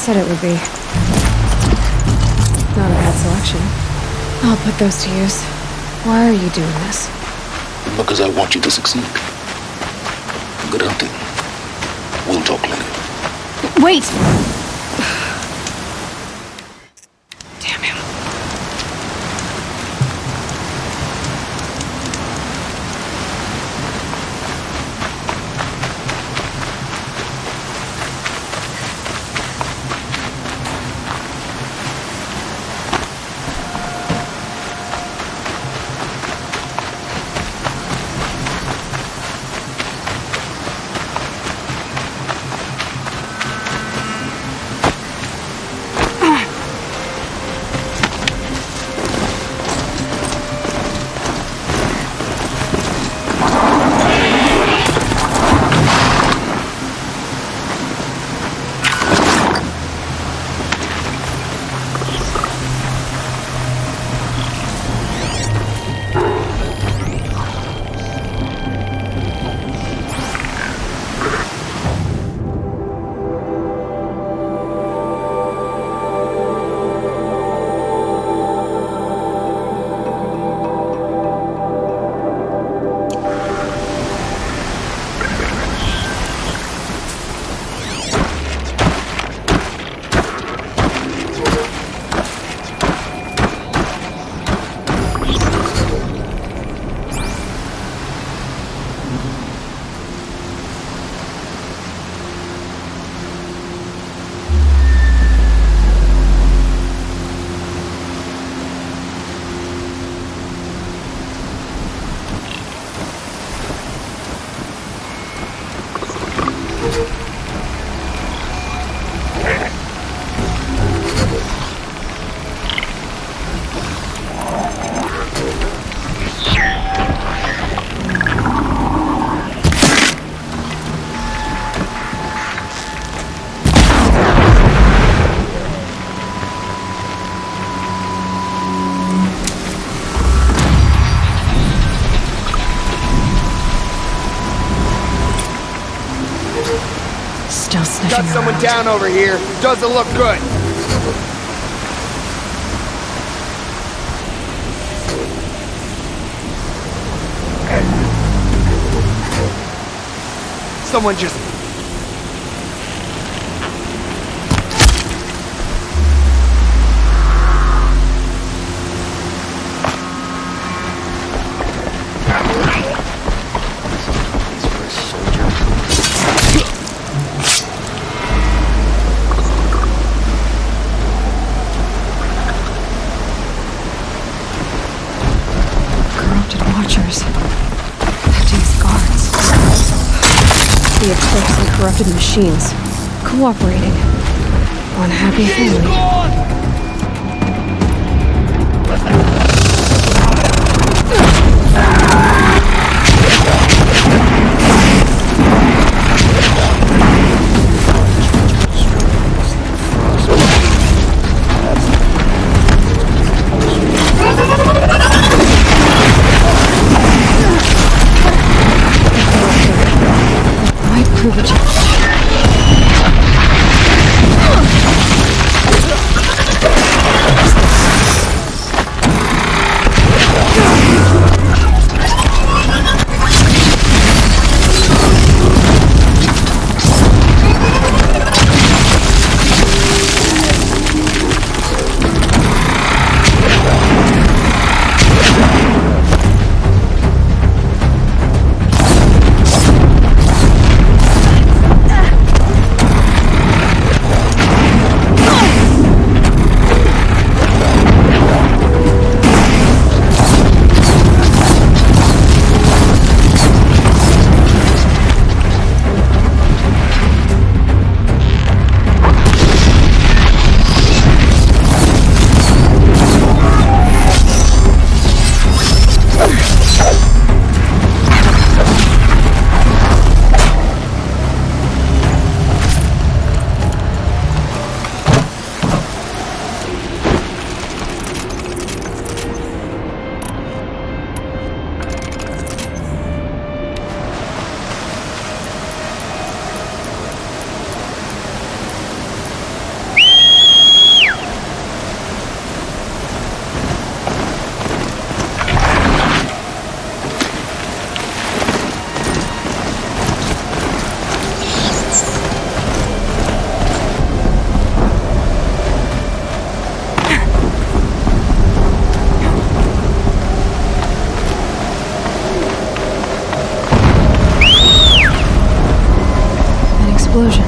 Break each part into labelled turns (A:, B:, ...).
A: said it would be. Not a bad selection. I'll put those to use. Why are you doing this?
B: Because I want you to succeed. Good hunting. We'll talk later.
A: Wait! Damn him.
C: Got someone down over here. Doesn't look good. Someone just...
A: Corrupted machines. Cooperating. Unhappy family. Might prove a challenge. explosion.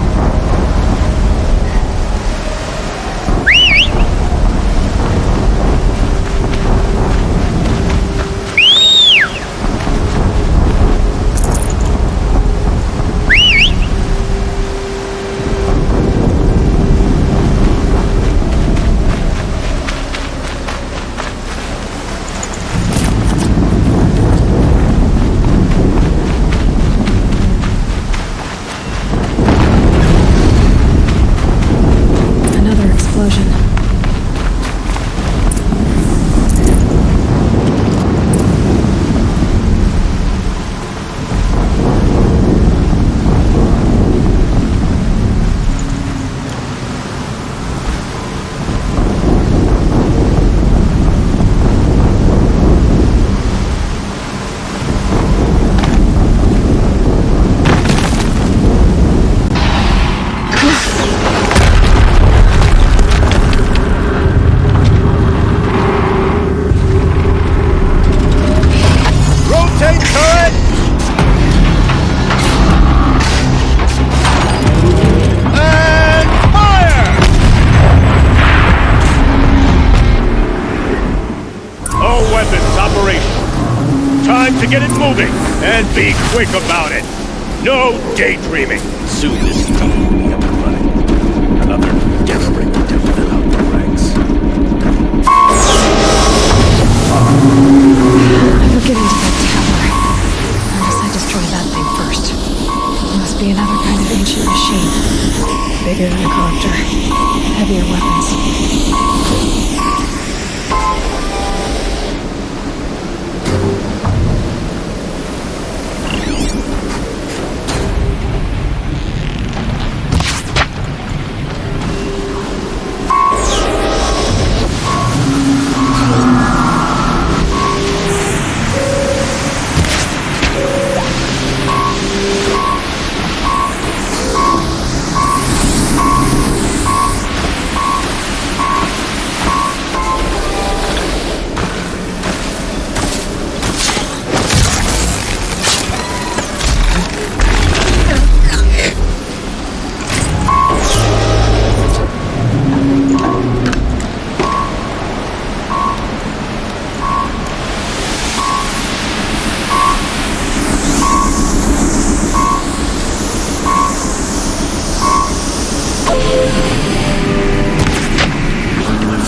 D: To get it moving, and be quick about it. No daydreaming.
B: Soon this team will be up and running. Another gathering to fill out the ranks.
A: Never get into that tower. Unless I destroy that thing first. It must be another kind of ancient machine. Bigger than a copter. Heavier weapons.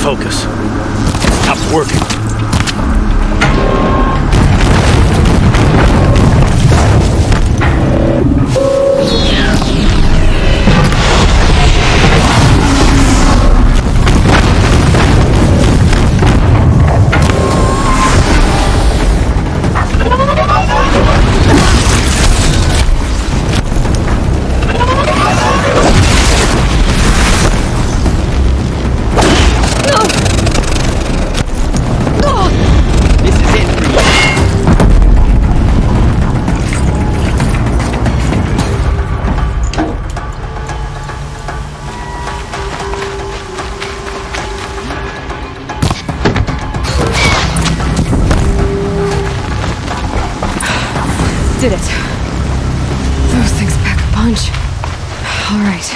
B: Focus. Stop working.
A: Did it. Those things pack a punch. All right.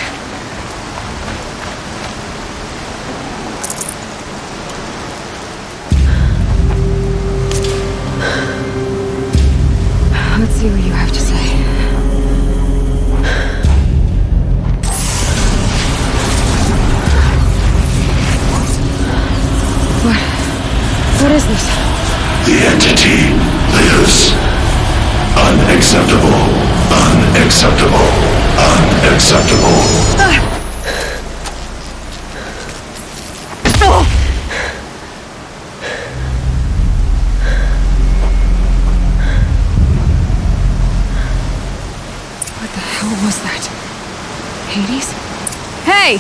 A: Let's see what you have to say. What is this?
E: The entity lives. Unacceptable. Unacceptable. Unacceptable.
A: What the hell was that? Hades? Hey!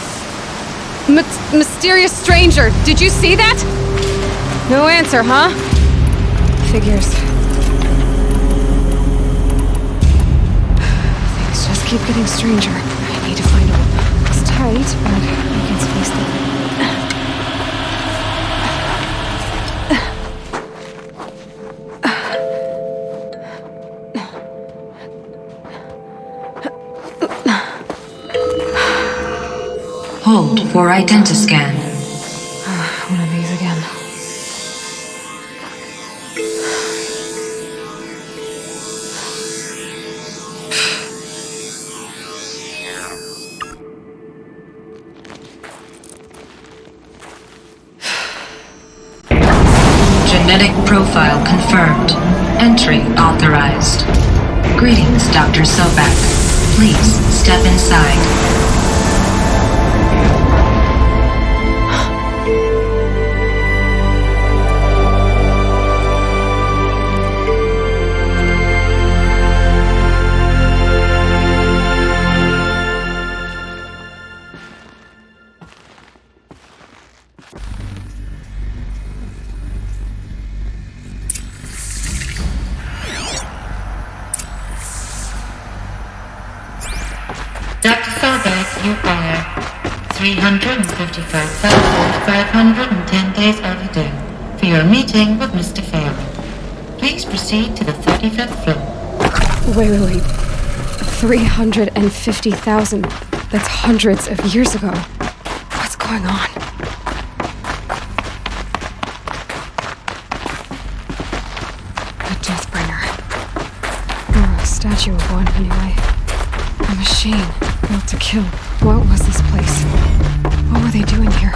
A: Mysterious stranger, did you see that? No answer, huh? Figures. Things just keep getting stranger. I need to find a way. It's tight, but I can squeeze through it.
F: Hold for identiscan.
A: One of these again.
F: Genetic profile confirmed. Entry authorized. Greetings, Dr. Sobek. Please step inside.
G: Dr. Sobek, you are 355,510 days overdue for your meeting with Mr. Phelan. Please proceed to the 35th floor.
A: Wait. 350,000. That's hundreds of years ago. What's going on? A Deathbringer. Or a statue of one, anyway. A machine built to kill. What was this place? What were they doing here?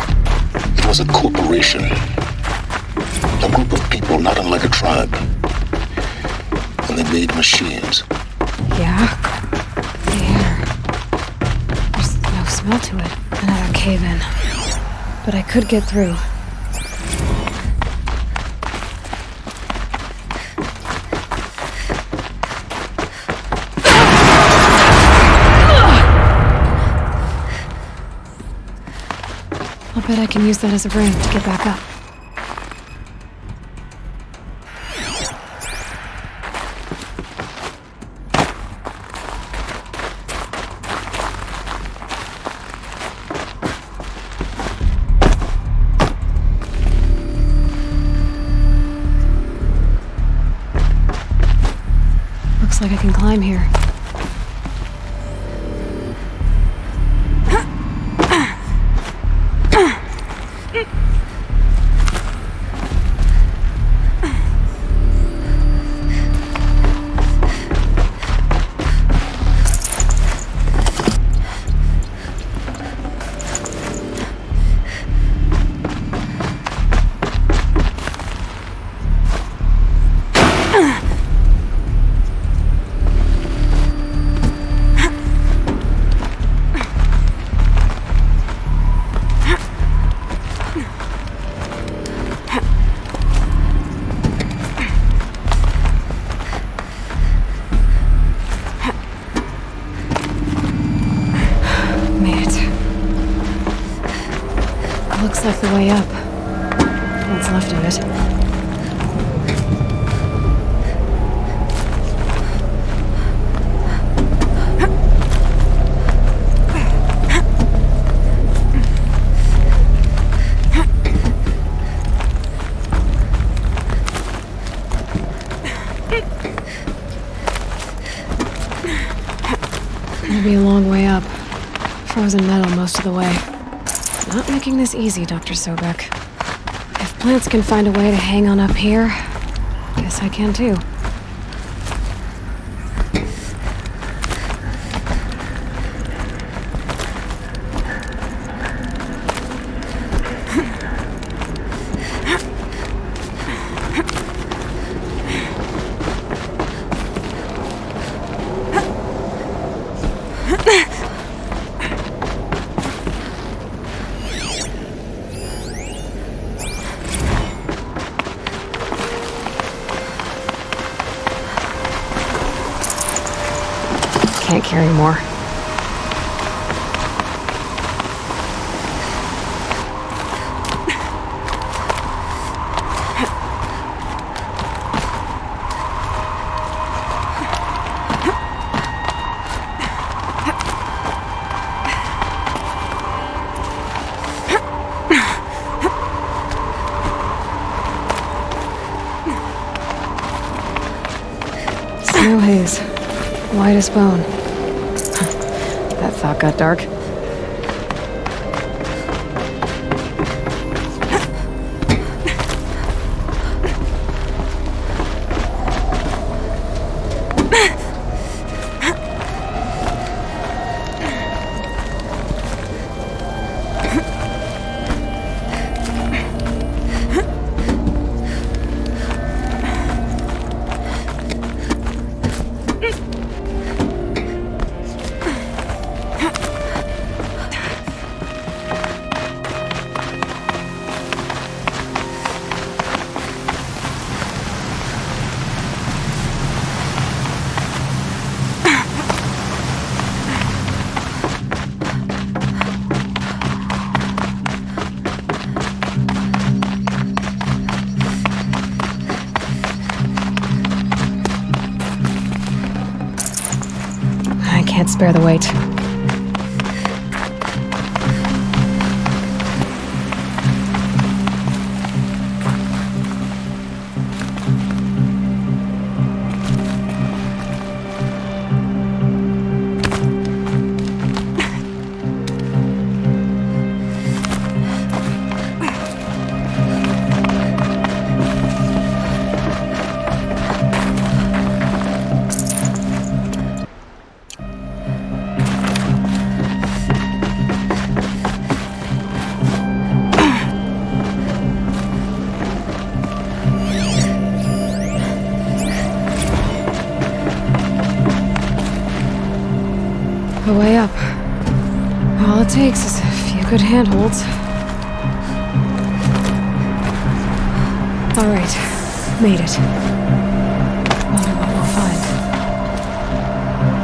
B: It was a corporation. A group of people not unlike a tribe. And they made machines.
A: Yeah? The air. There's no smell to it. Another cave-in. But I could get through. I'll bet I can use that as a ramp to get back up. Looks like I can climb here. Looks like the way up. What's left of it. It'll be a long way up. Frozen metal most of the way. Not making this easy, Dr. Sobek. If plants can find a way to hang on up here, guess I can too. Can't carry more. Snow haze. White as bone. That thought got dark. can't spare the weight. A way up. All it takes is a few good handholds. All right, made it. Wonder what we'll find.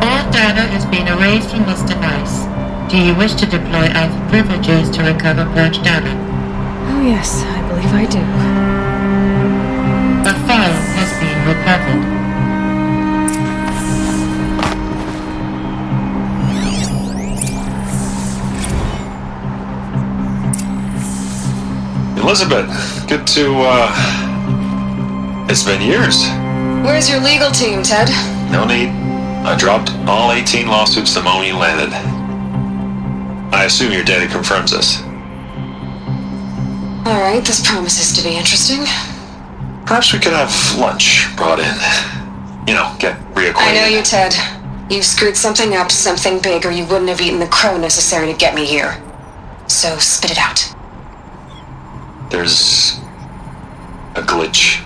G: All data is being erased from this device. Do you wish to deploy Alpha privileges to recover purged data?
A: Oh yes, I believe I do.
G: A file has been recovered.
H: Elizabeth, good to, it's been years.
A: Where's your legal team, Ted?
H: No need. I dropped all 18 lawsuits the moment you landed. I assume your data confirms this.
A: Alright, this promises to be interesting.
H: Perhaps we could have lunch brought in. You know, get reacquainted.
A: I know you, Ted. You screwed something up, something big, or you wouldn't have eaten the crow necessary to get me here. So, spit it out.
H: There's a glitch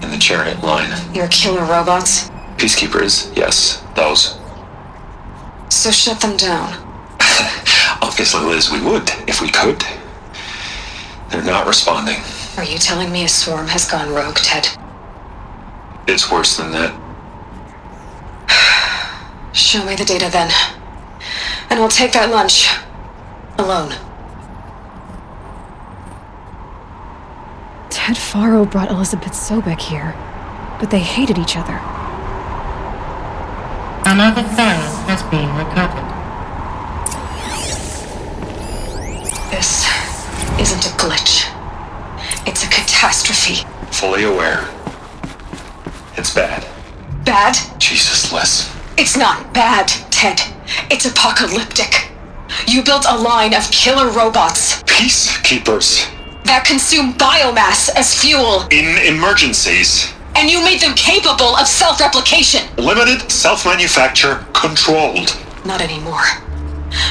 H: in the chariot line.
A: Your killer robots?
H: Peacekeepers, yes, those.
A: So shut them down.
H: Obviously, Liz, we would, if we could. They're not responding.
A: Are you telling me a swarm has gone rogue, Ted?
H: It's worse than that.
A: Show me the data then. And I'll take that lunch. Alone. Ted Faro brought Elizabeth Sobek here, but they hated each other.
G: Another file has been recovered.
A: This isn't a glitch. It's a catastrophe.
H: Fully aware. It's bad.
A: Bad?
H: Jesus, Liz.
A: It's not bad, Ted. It's apocalyptic. You built a line of killer robots
H: Peacekeepers.
A: that consume biomass as fuel,
H: In emergencies.
A: and you made them capable of self-replication.
H: Limited, self-manufacture, controlled.
A: Not anymore.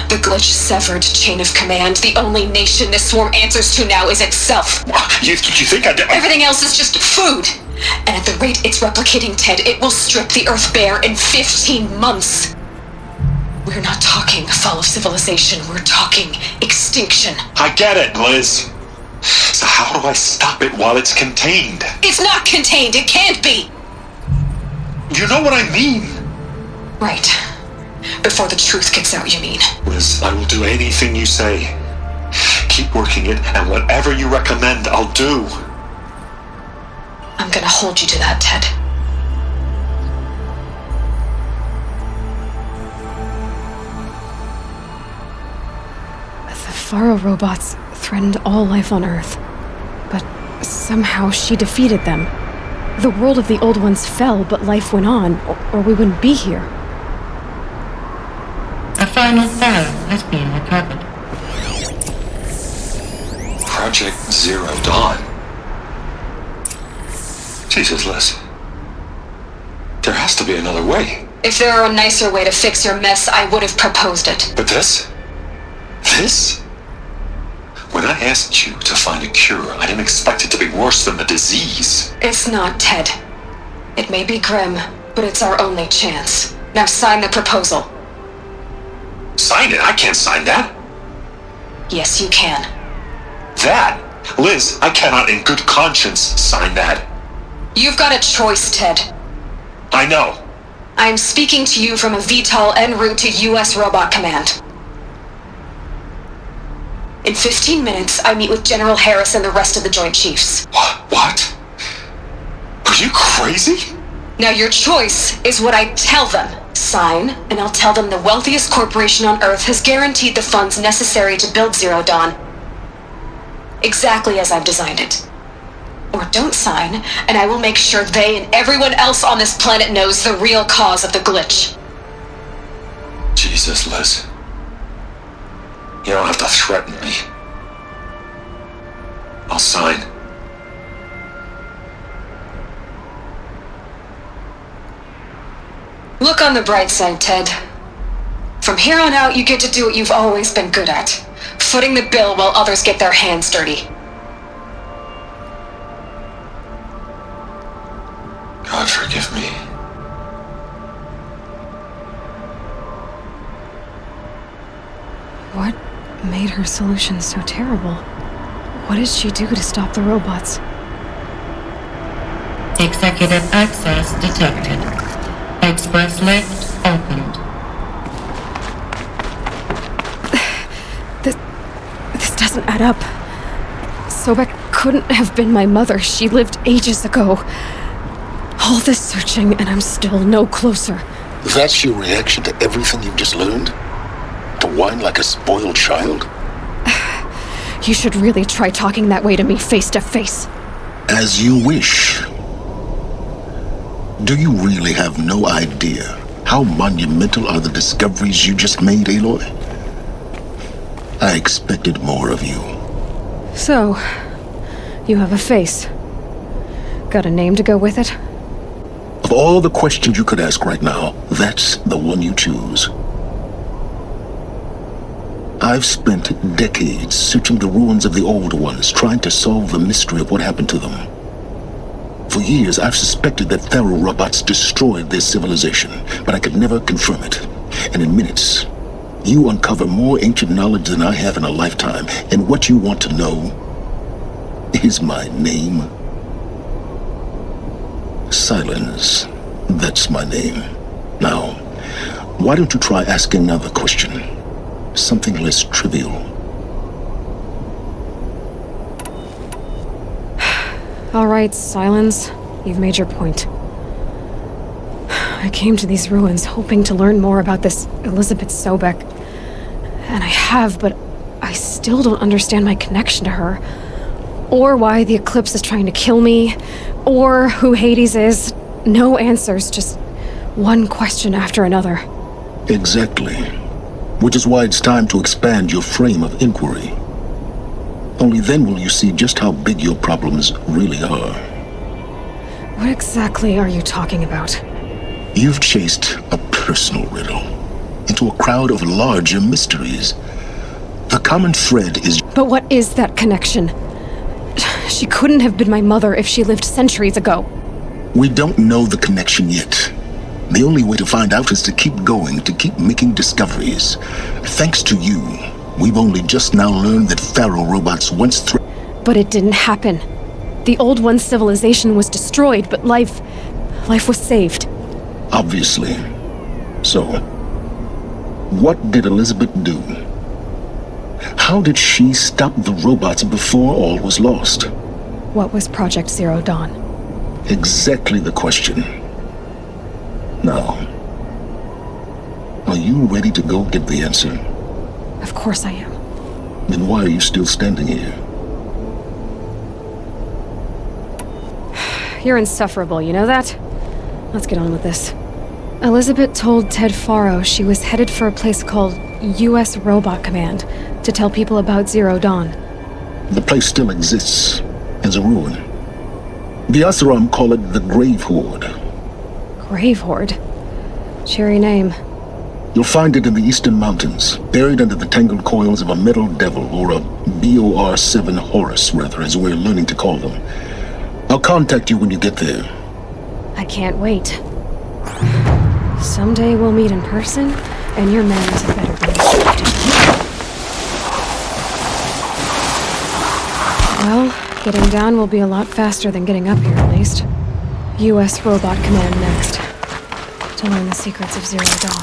A: The glitch severed chain of command. The only nation this swarm answers to now is itself.
H: You think I did?
A: Everything else is just food. And at the rate it's replicating, Ted, it will strip the Earth bare in 15 months. We're not talking fall of civilization. We're talking extinction.
H: I get it, Liz. So how do I stop it while it's contained?
A: It's not contained. It can't be.
H: You know what I mean.
A: Right. Before the truth gets out, you mean?
H: Liz, I will do anything you say. Keep working it, and whatever you recommend, I'll do.
A: I'm gonna hold you to that, Ted. The Faro robots threatened all life on Earth, but somehow she defeated them. The world of the old ones fell, but life went on, or we wouldn't be here.
G: A final file has been recovered.
H: Project Zero Dawn. Jesus, Liz. There has to be another way.
A: If there were a nicer way to fix your mess, I would have proposed it.
H: But this? This? When I asked you to find a cure, I didn't expect it to be worse than the disease.
A: It's not, Ted. It may be grim, but it's our only chance. Now sign the proposal.
H: Sign it? I can't sign that.
A: Yes, you can.
H: That? Liz, I cannot in good conscience sign that.
A: You've got a choice, Ted.
H: I know.
A: I am speaking to you from a VTOL en route to U.S. Robot Command. In 15 minutes, I meet with General Harris and the rest of the Joint Chiefs.
H: What? Are you crazy?
A: Now your choice is what I tell them, Sign, and I'll tell them the wealthiest corporation on Earth has guaranteed the funds necessary to build Zero Dawn. Exactly as I've designed it. Or don't sign, and I will make sure they and everyone else on this planet knows the real cause of the glitch.
H: Jesus, Liz. You don't have to threaten me. I'll sign.
A: Look on the bright side, Ted. From here on out, you get to do what you've always been good at. Footing the bill while others get their hands dirty.
H: God forgive me.
A: What made her solution so terrible? What did she do to stop the robots?
G: Executive access detected. Express lift opened.
A: This doesn't add up. Sobek couldn't have been my mother. She lived ages ago. All this searching, and I'm still no closer.
B: That's your reaction to everything you've just learned? To whine like a spoiled child?
A: You should really try talking that way to me face to face.
B: As you wish. Do you really have no idea how monumental are the discoveries you just made, Aloy? I expected more of you.
A: So, you have a face. Got a name to go with it?
B: Of all the questions you could ask right now, that's the one you choose. I've spent decades searching the ruins of the old ones, trying to solve the mystery of what happened to them. For years, I've suspected that Tharo robots destroyed their civilization, but I could never confirm it. And in minutes, you uncover more ancient knowledge than I have in a lifetime, and what you want to know is my name. Silence. That's my name. Now, why don't you try asking another question? Something less trivial.
A: All right, Silence. You've made your point. I came to these ruins hoping to learn more about this Elizabeth Sobek. And I have, but I still don't understand my connection to her. Or why the Eclipse is trying to kill me. Or who Hades is. No answers, just one question after another.
B: Exactly. Which is why it's time to expand your frame of inquiry. Only then will you see just how big your problems really are.
A: What exactly are you talking about?
B: You've chased a personal riddle into a crowd of larger mysteries. The common thread is...
A: But what is that connection? She couldn't have been my mother if she lived centuries ago.
B: We don't know the connection yet. The only way to find out is to keep going, to keep making discoveries. Thanks to you, we've only just now learned that Tharo robots once
A: But it didn't happen. The Old One's civilization was destroyed, but life was saved.
B: Obviously. So, what did Elizabeth do? How did she stop the robots before all was lost?
A: What was Project Zero Dawn?
B: Exactly the question. Now, are you ready to go get the answer?
A: Of course I am.
B: Then why are you still standing here?
A: You're insufferable, you know that? Let's get on with this. Elizabeth told Ted Faro she was headed for a place called U.S. Robot Command to tell people about Zero Dawn.
B: The place still exists as a ruin. The Oseram call it the Grave Horde.
A: Grave Horde? Cheery name.
B: You'll find it in the eastern mountains, buried under the tangled coils of a metal devil, or a BOR-7 Horus, rather, as we're learning to call them. I'll contact you when you get there.
A: I can't wait. Someday we'll meet in person, and your manners had better be instructed. Well, getting down will be a lot faster than getting up here, at least. U.S. Robot Command next. To learn the secrets of Zero Dawn.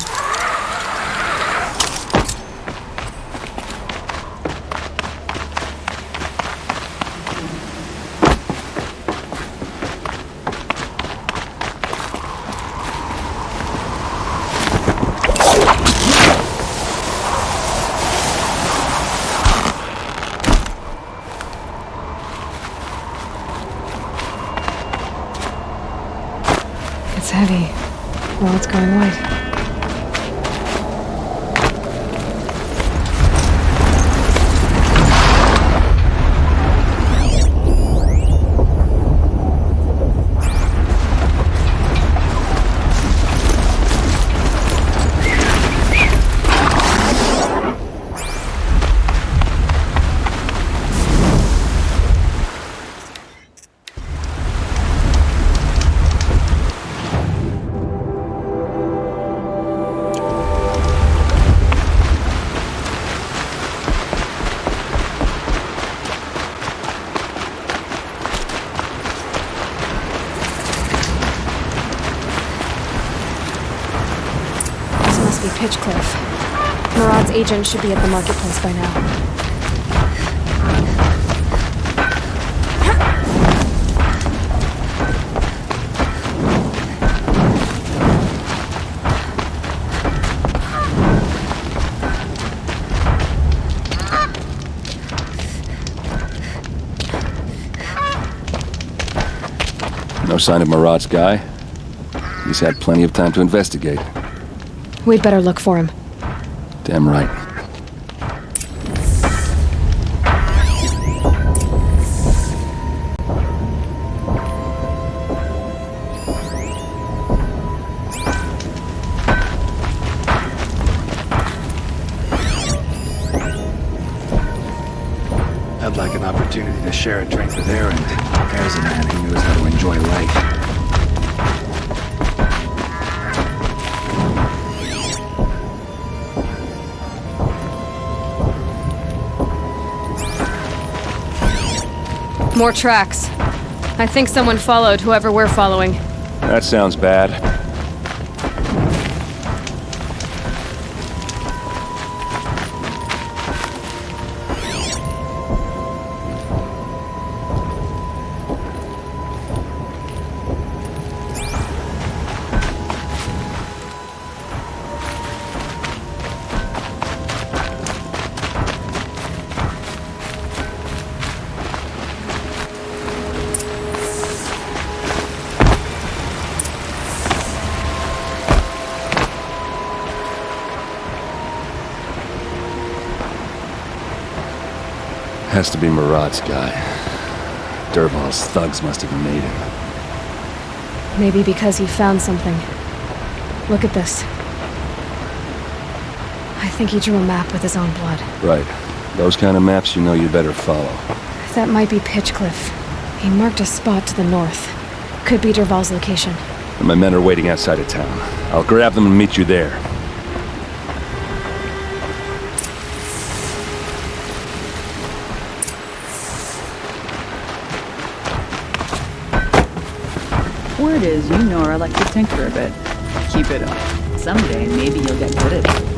A: That's heavy. Well, it's going white. Pitchcliff. Murad's agent should be at the marketplace by now.
I: No sign of Murad's guy. He's had plenty of time to investigate.
A: We'd better look for him.
I: Damn right.
J: I'd like an opportunity to share a drink with Erend. There's a man who knows how to enjoy life.
A: More tracks. I think someone followed whoever we're following.
I: That sounds bad. Has to be Murad's guy. Dervahl's thugs must have made him.
A: Maybe because he found something. Look at this. I think he drew a map with his own blood.
I: Right. Those kind of maps you know you better follow.
A: That might be Pitchcliff. He marked a spot to the north. Could be Dervahl's location.
I: And my men are waiting outside of town. I'll grab them and meet you there.
K: Word is you Nora like to tinker a bit. Keep it up. Someday, maybe you'll get good at it.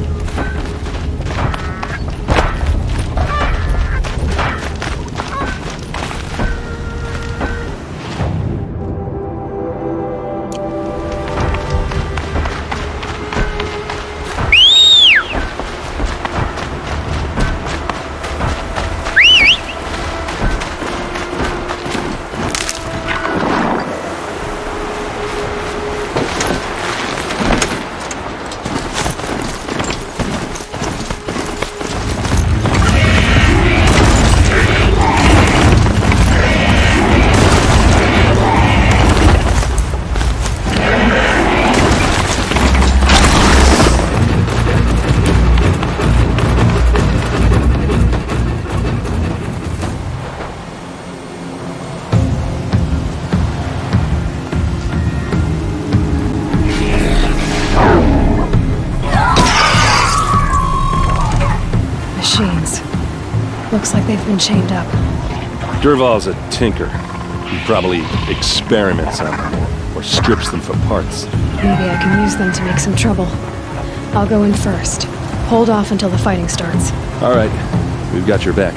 A: Looks like they've been chained up.
I: Dervahl's a tinker. He probably experiments on them, or strips them for parts.
A: Maybe I can use them to make some trouble. I'll go in first. Hold off until the fighting starts.
I: All right. We've got your back.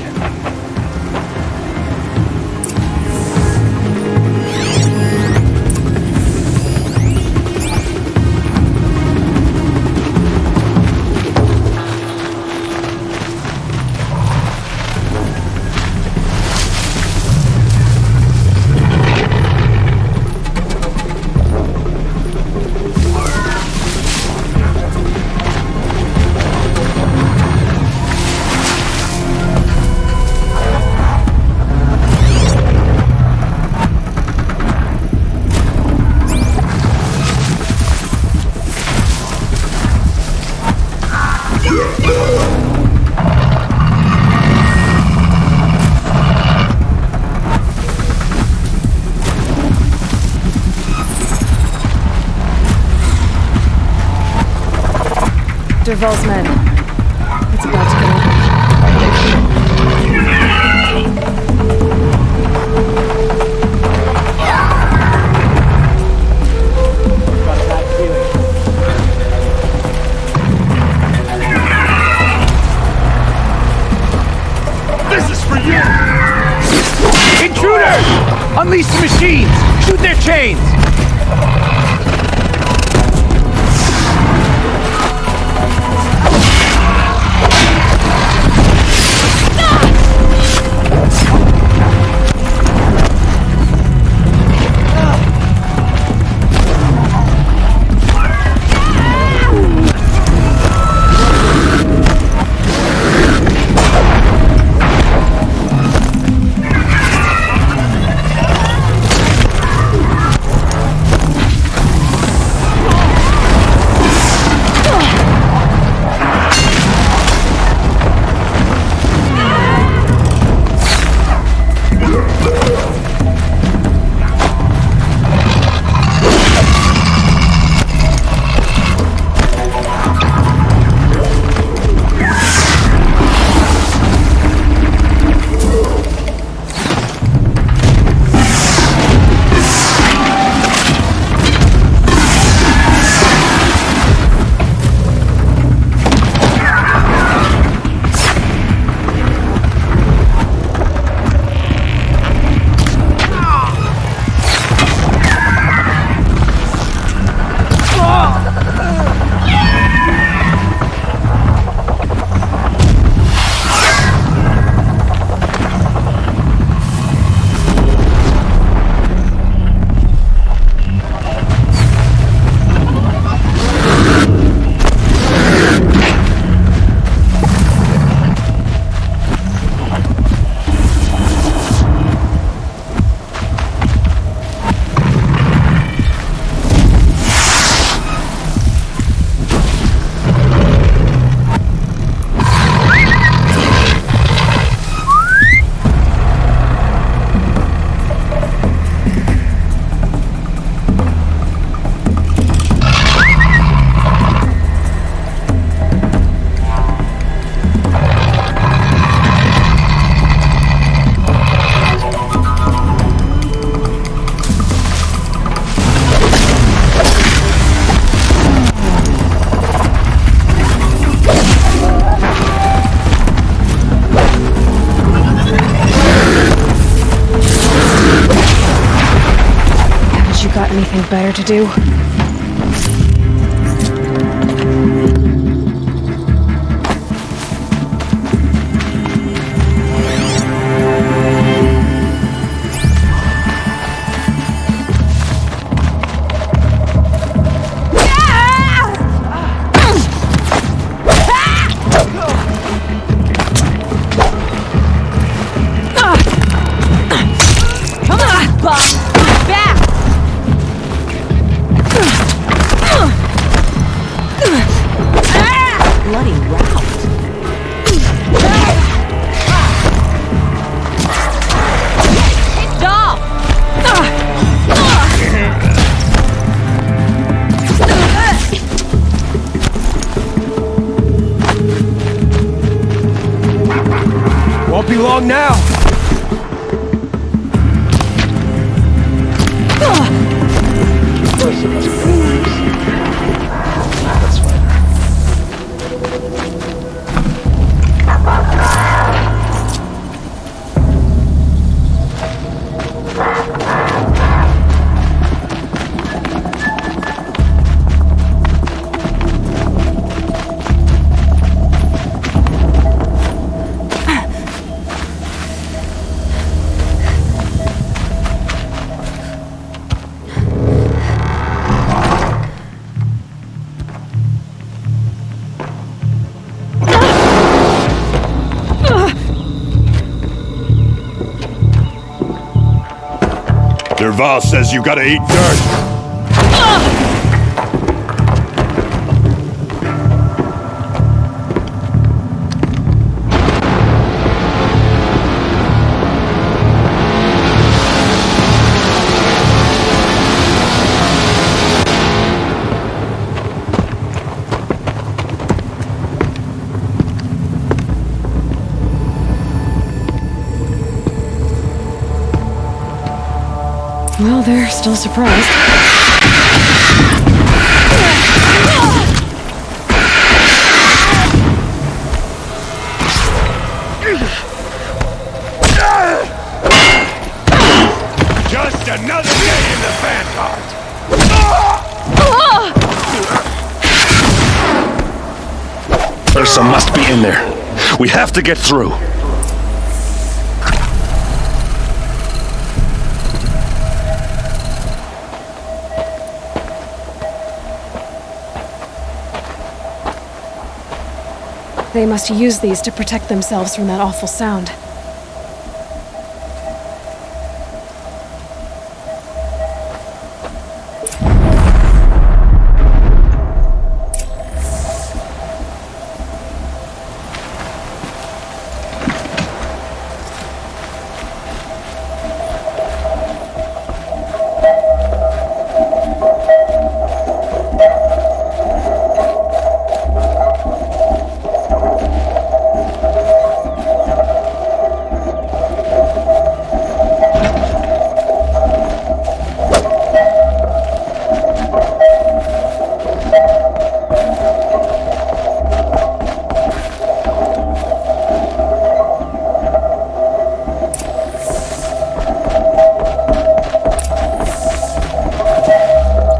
A: Dervahl's men. It's about to go.
C: This is for you! Intruders! Unleash the machines! Shoot their chains!
A: Anything better to do?
C: Won't be long now.
J: That's fine.
D: Dervahl says you gotta eat dirt.
A: Well, they're still surprised.
D: Just another day in the Vanguard!
I: Ersa must be in there. We have to get through.
A: They must use these to protect themselves from that awful sound.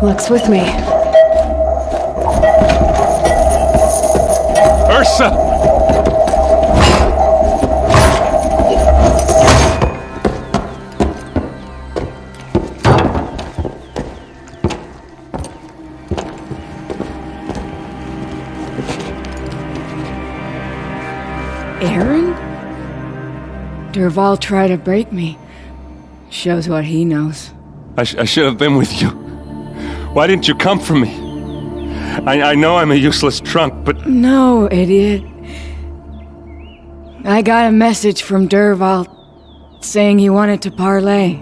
A: Luck's with me.
I: Ersa!
K: Erend? Dervahl tried to break me. Shows what he knows.
I: I should have been with you. Why didn't you come for me? I know I'm a useless trunk, but...
K: No, idiot. I got a message from Dervahl saying he wanted to parlay.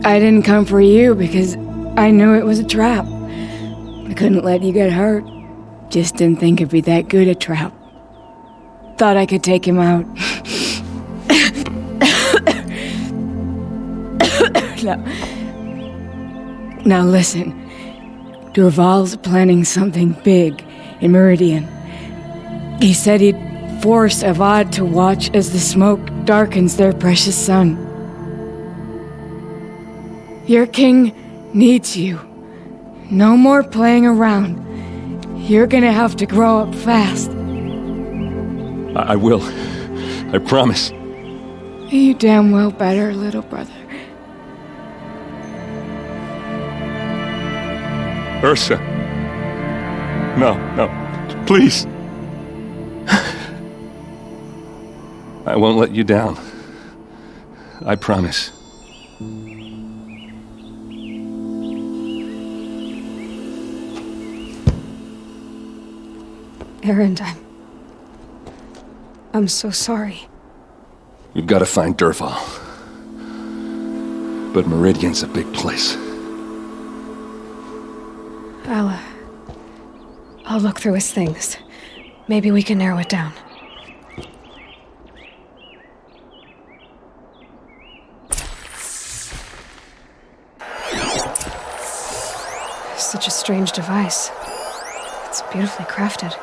K: I didn't come for you because I knew it was a trap. I couldn't let you get hurt. Just didn't think it'd be that good a trap. Thought I could take him out. Now listen. Dervahl's planning something big in Meridian. He said he'd force Avad to watch as the smoke darkens their precious sun. Your king needs you. No more playing around. You're gonna have to grow up fast.
I: I will. I promise.
K: You damn well better, little brother.
I: Ersa. No, please. I won't let you down. I promise.
A: Erend, I'm so sorry.
I: We've got to find Dervahl. But Meridian's a big place.
A: I'll look through his things. Maybe we can narrow it down. Such a strange device. It's beautifully crafted.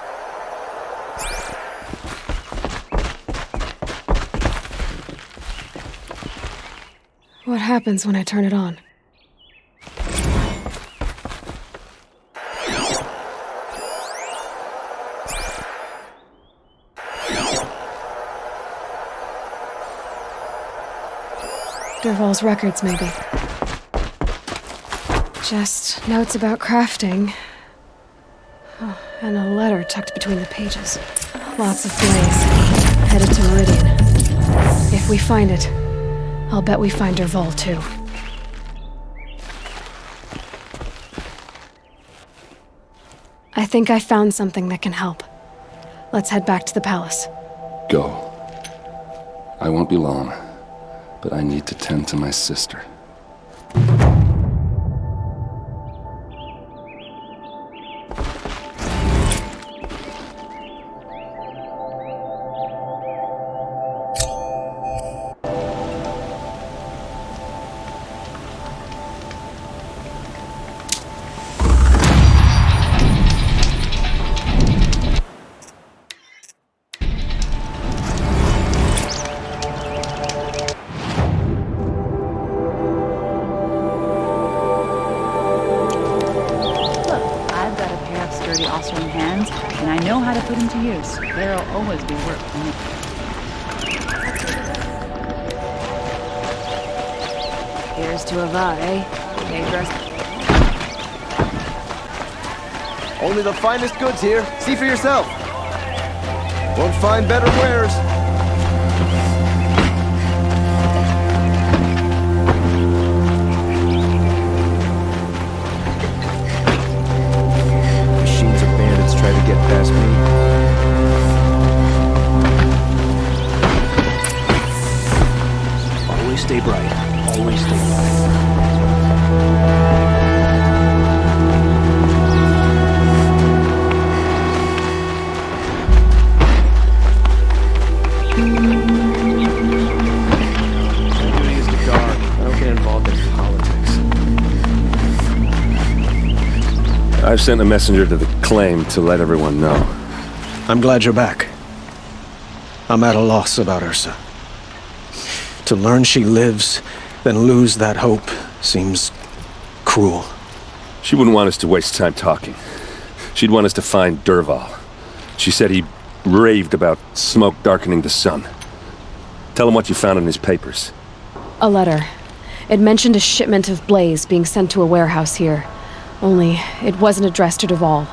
A: What happens when I turn it on? Dervahl's records, maybe. Just notes about crafting. Oh, and a letter tucked between the pages. Lots of blaze. Headed to Meridian. If we find it, I'll bet we find Dervahl too. I think I found something that can help. Let's head back to the palace.
I: Go. I won't be long, but I need to tend to my sister.
L: the Oseram hands, and I know how to put them to use. There'll always be work for me.
A: Here's to Avad, eh? They dress.
C: Only the finest goods here. See for yourself. Won't find better wares. Machines of bandits try to get past me. Always stay bright. Always stay bright.
I: I've sent a messenger to the claim to let everyone know.
M: I'm glad you're back. I'm at a loss about Ersa. To learn she lives, then lose that hope, seems cruel.
I: She wouldn't want us to waste time talking. She'd want us to find Dervahl. She said he raved about smoke darkening the sun. Tell him what you found in his papers.
A: A letter. It mentioned a shipment of blaze being sent to a warehouse here. Only, it wasn't addressed to Dervahl.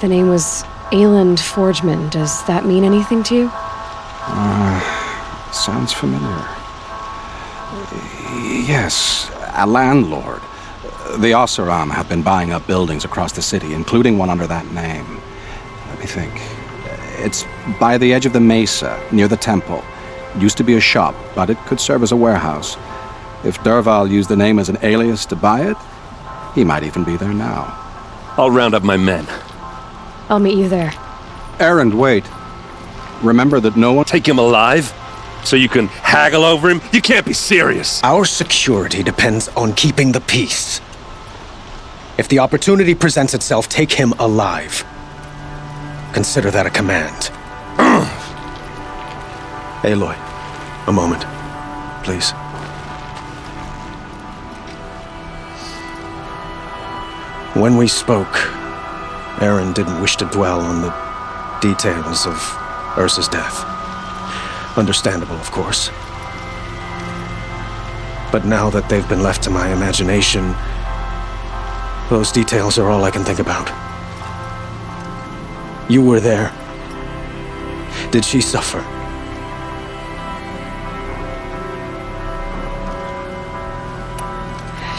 A: The name was Ayland Forgeman. Does that mean anything to you?
J: Sounds familiar. Yes, a landlord. The Oseram have been buying up buildings across the city, including one under that name. Let me think. It's by the edge of the mesa, near the temple. Used to be a shop, but it could serve as a warehouse. If Dervahl used the name as an alias to buy it, he might even be there now.
I: I'll round up my men.
A: I'll meet you there.
J: Erend, wait. Remember that no one...
I: Take him alive? So you can haggle over him? You can't be serious.
M: Our security depends on keeping the peace. If the opportunity presents itself, take him alive. Consider that a command. Aloy, a moment, please. When we spoke, Erend didn't wish to dwell on the details of Ersa's death. Understandable, of course. But now that they've been left to my imagination, those details are all I can think about. You were there. Did she suffer?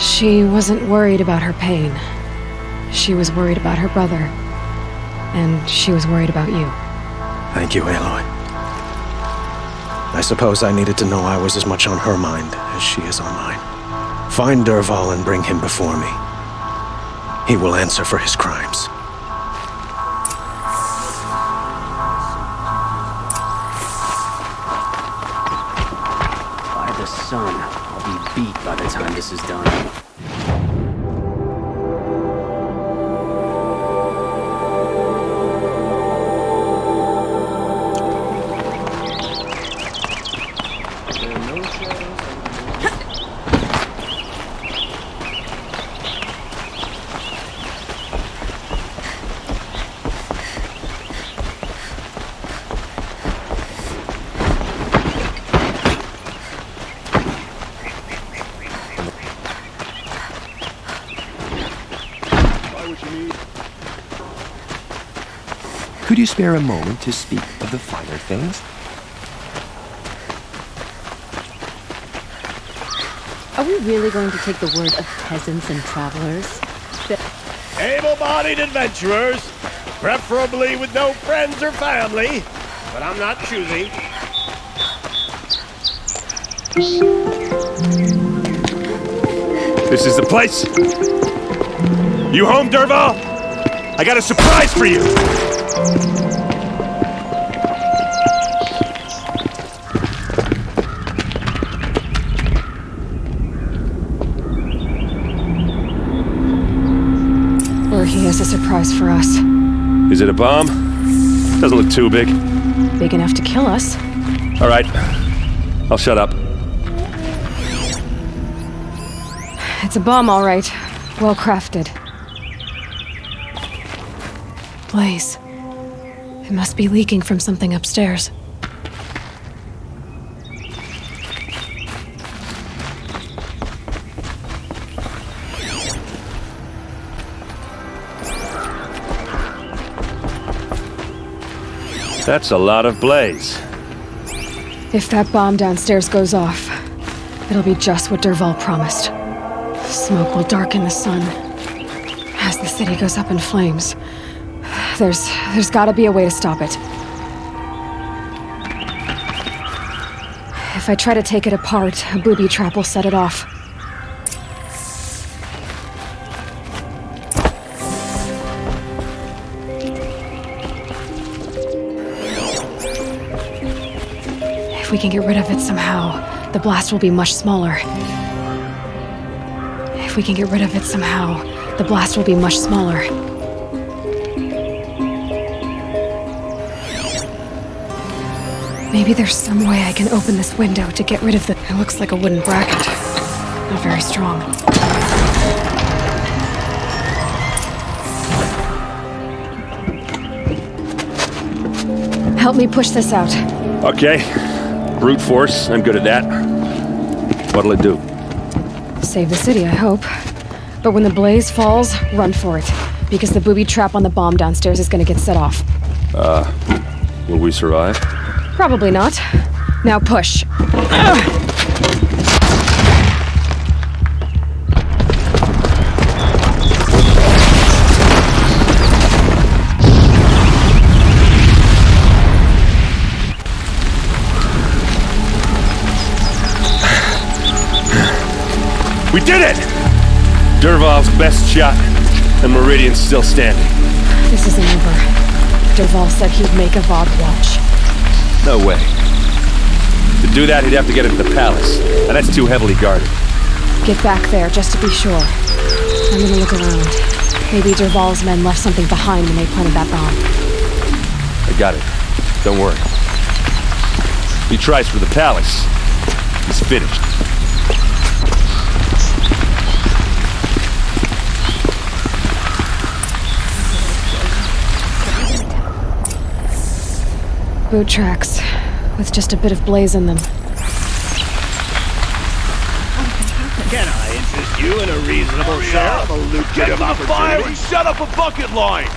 A: She wasn't worried about her pain. She was worried about her brother. And she was worried about you.
M: Thank you, Aloy. I suppose I needed to know I was as much on her mind as she is on mine. Find Dervahl and bring him before me. He will answer for his crimes.
N: By the sun, I'll be beat by the time this is done.
C: Could you spare a moment to speak of the finer things?
O: Are we really going to take the word of peasants and travelers?
D: Able-bodied adventurers, preferably with no friends or family, but I'm not choosy.
I: This is the place. You home, Dervahl? I got a surprise for you.
A: Or he has a surprise for us.
I: Is it a bomb? Doesn't look too big.
A: Big enough to kill us.
I: All right. I'll shut up.
A: It's a bomb, all right. Well crafted. Blaze. It must be leaking from something upstairs.
I: That's a lot of blaze.
A: If that bomb downstairs goes off, it'll be just what Dervahl promised. Smoke will darken the sun. As the city goes up in flames, there's gotta be a way to stop it. If I try to take it apart, a booby trap will set it off. If we can get rid of it somehow, the blast will be much smaller. If we can get rid of it somehow, the blast will be much smaller. Maybe there's some way I can open this window to get rid of the... It looks like a wooden bracket. Not very strong. Help me push this out.
I: Okay. Brute force, I'm good at that. What'll it do?
A: Save the city, I hope. But when the blaze falls, run for it. Because the booby trap on the bomb downstairs is gonna get set off.
I: Will we survive?
A: Probably not. Now push.
I: We did it! Dervahl's best shot, and Meridian's still standing.
A: This isn't over. Dervahl said he'd make Avad watch.
I: No way. To do that, he'd have to get into the palace, and that's too heavily guarded.
A: Get back there, just to be sure. I'm gonna look around. Maybe Dervahl's men left something behind when they planted that bomb.
I: I got it. Don't worry. If he tries for the palace, he's finished.
A: Boot tracks, with just a bit of blaze in them.
D: Can I interest you in a reasonable share of a lucrative opportunity? Fire and shut up a bucket line!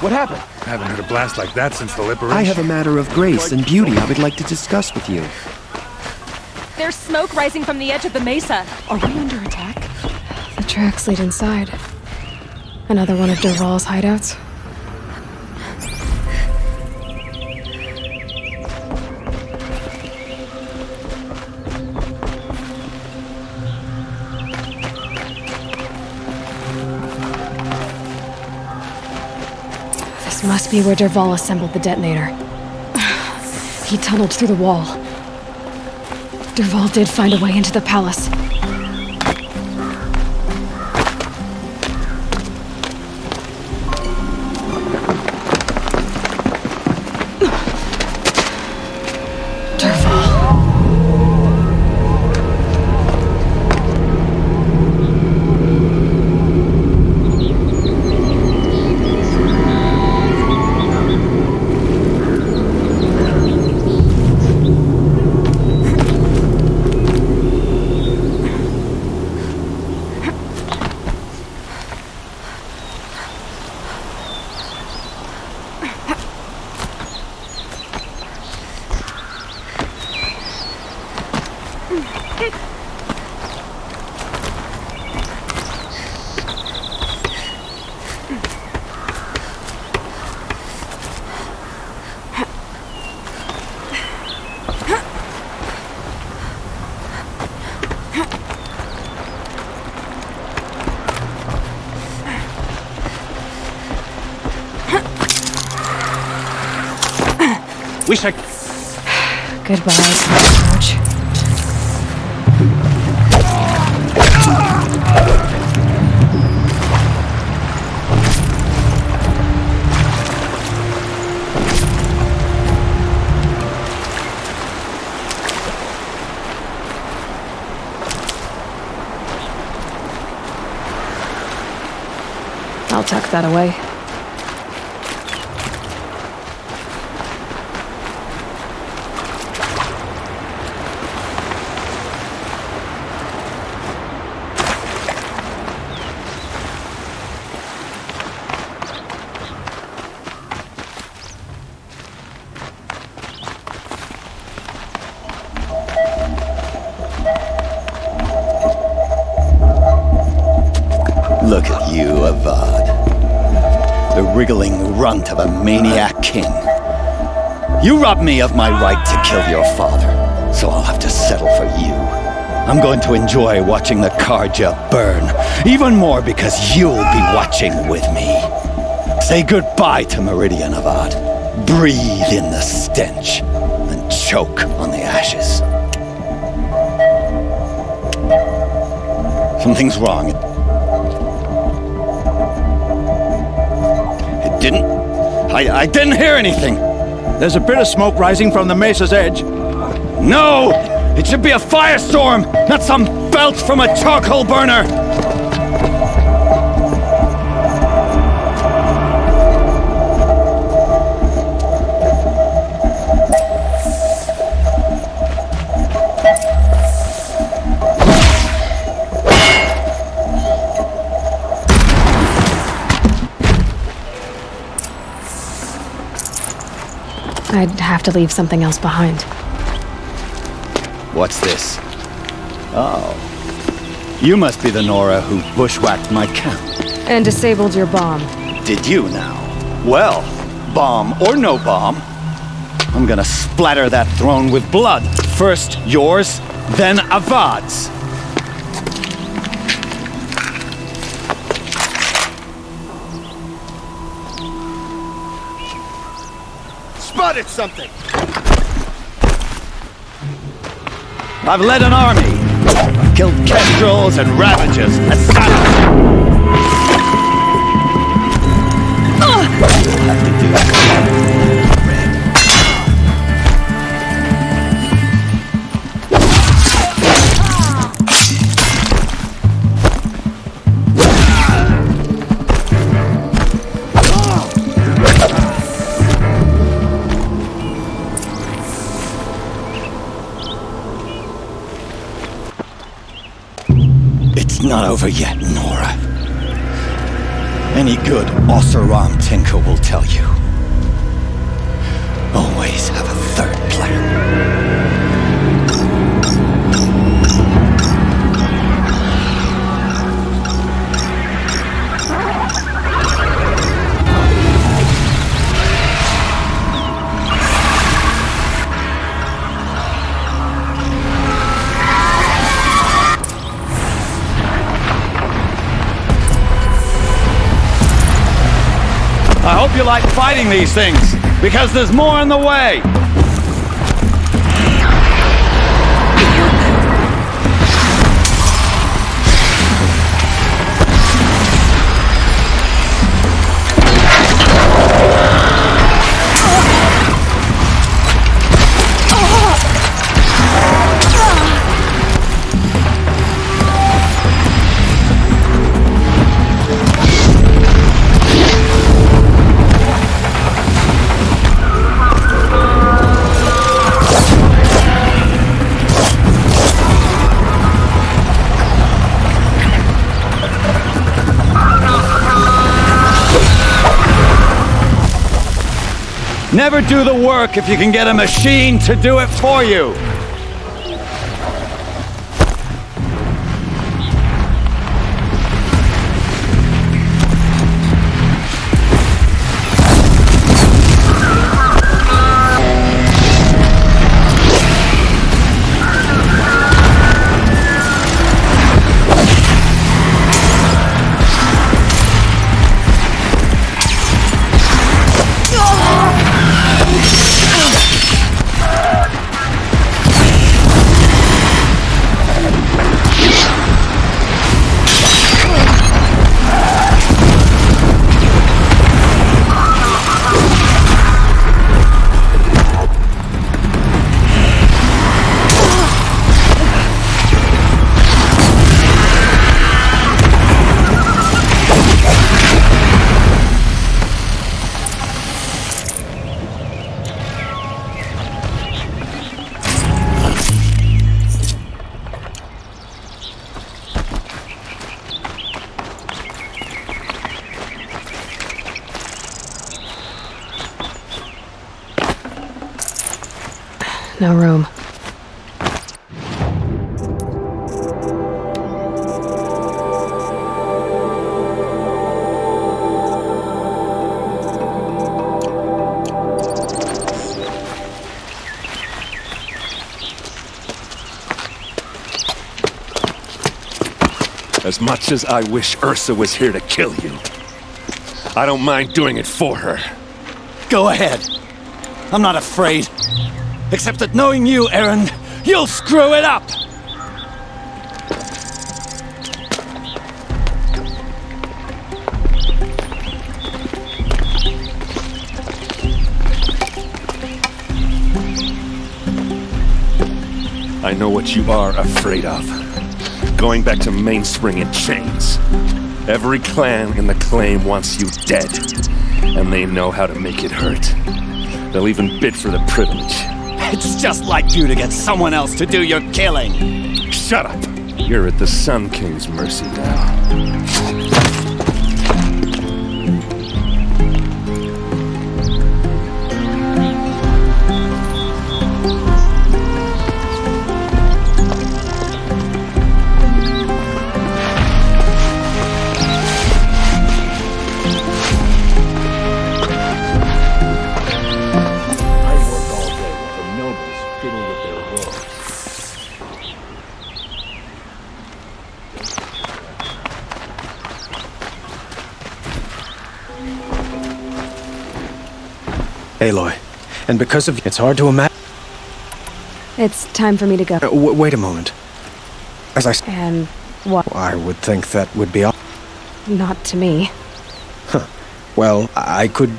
C: What happened?
P: I haven't heard a blast like that since the liberation.
Q: I have a matter of grace and beauty I would like to discuss with you.
O: There's smoke rising from the edge of the mesa. Are we under attack?
A: The tracks lead inside. Another one of Dervahl's hideouts. This must be where Dervahl assembled the detonator. He tunneled through the wall. Dervahl did find a way into the palace.
J: Wish I...
A: Goodbye, cockroach. I'll tuck that away.
R: Look at you, Avad. The wriggling runt of a maniac king. You robbed me of my right to kill your father, so I'll have to settle for you. I'm going to enjoy watching the Karja burn, even more because you'll be watching with me. Say goodbye to Meridian, Avad. Breathe in the stench, and choke on the ashes. Something's wrong. I didn't hear anything.
S: There's a bit of smoke rising from the mesa's edge.
R: No! It should be a firestorm, not some belch from a charcoal burner!
A: I'd have to leave something else behind.
R: What's this? Oh. You must be the Nora who bushwhacked my camp.
A: And disabled your bomb.
R: Did you now? Well, bomb or no bomb, I'm gonna splatter that throne with blood. First yours, then Avad's.
D: Spotted something!
R: I've led an army. I've killed kestrels and ravagers, assassins. You'll have to do that. Not over yet, Nora. Any good Oseram tinker will tell you. Always have a third plan. I hope you like fighting these things, because there's more on the way! Never do the work if you can get a machine to do it for you!
A: No room.
I: As much as I wish Ersa was here to kill you, I don't mind doing it for her.
R: Go ahead. I'm not afraid. Except that knowing you, Erend, you'll screw it up!
I: I know what you are afraid of. Going back to Mainspring in chains. Every clan in the claim wants you dead. And they know how to make it hurt. They'll even bid for the privilege.
R: It's just like you to get someone else to do your killing.
I: Shut up! You're at the Sun King's mercy now.
M: Aloy, and because of you, it's hard to imagine.
A: It's time for me to go.
M: Wait a moment. As I
A: And what?
M: I would think that would be all.
A: Not to me.
M: Huh. Well, I could.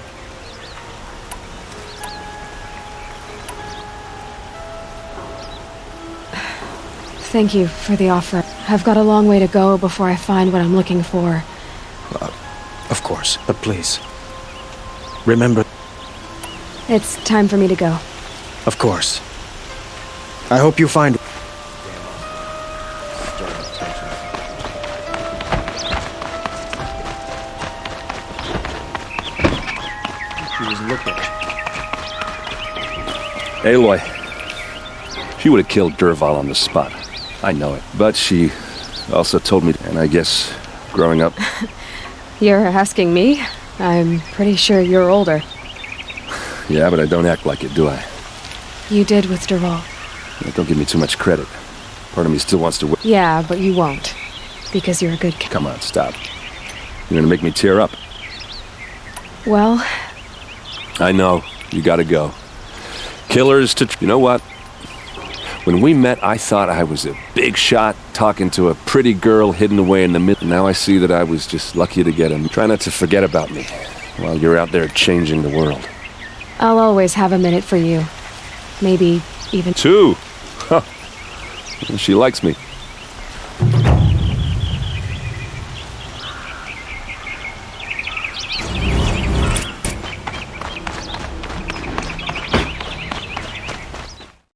A: Thank you for the offer. I've got a long way to go before I find what I'm looking for.
M: Of course, but please. Remember.
A: It's time for me to go.
M: Of course. I hope you find.
P: She was looking.
I: Aloy. She would have killed Dervahl on the spot. I know it. But she also told me, and I guess growing up...
A: You're asking me? I'm pretty sure you're older.
I: Yeah, but I don't act like it, do I?
A: You did with Dervahl.
I: Don't give me too much credit. Part of me still wants to...
A: Yeah, but you won't. Because you're a good kid.
I: Come on, stop. You're gonna make me tear up.
A: Well...
I: I know. You gotta go. Killers to... You know what? When we met, I thought I was a big shot talking to a pretty girl hidden away in the middle. Now I see that I was just lucky to get him. Try not to forget about me while you're out there changing the world.
A: I'll always have a minute for you. Maybe even...
I: 2! Huh. She likes me.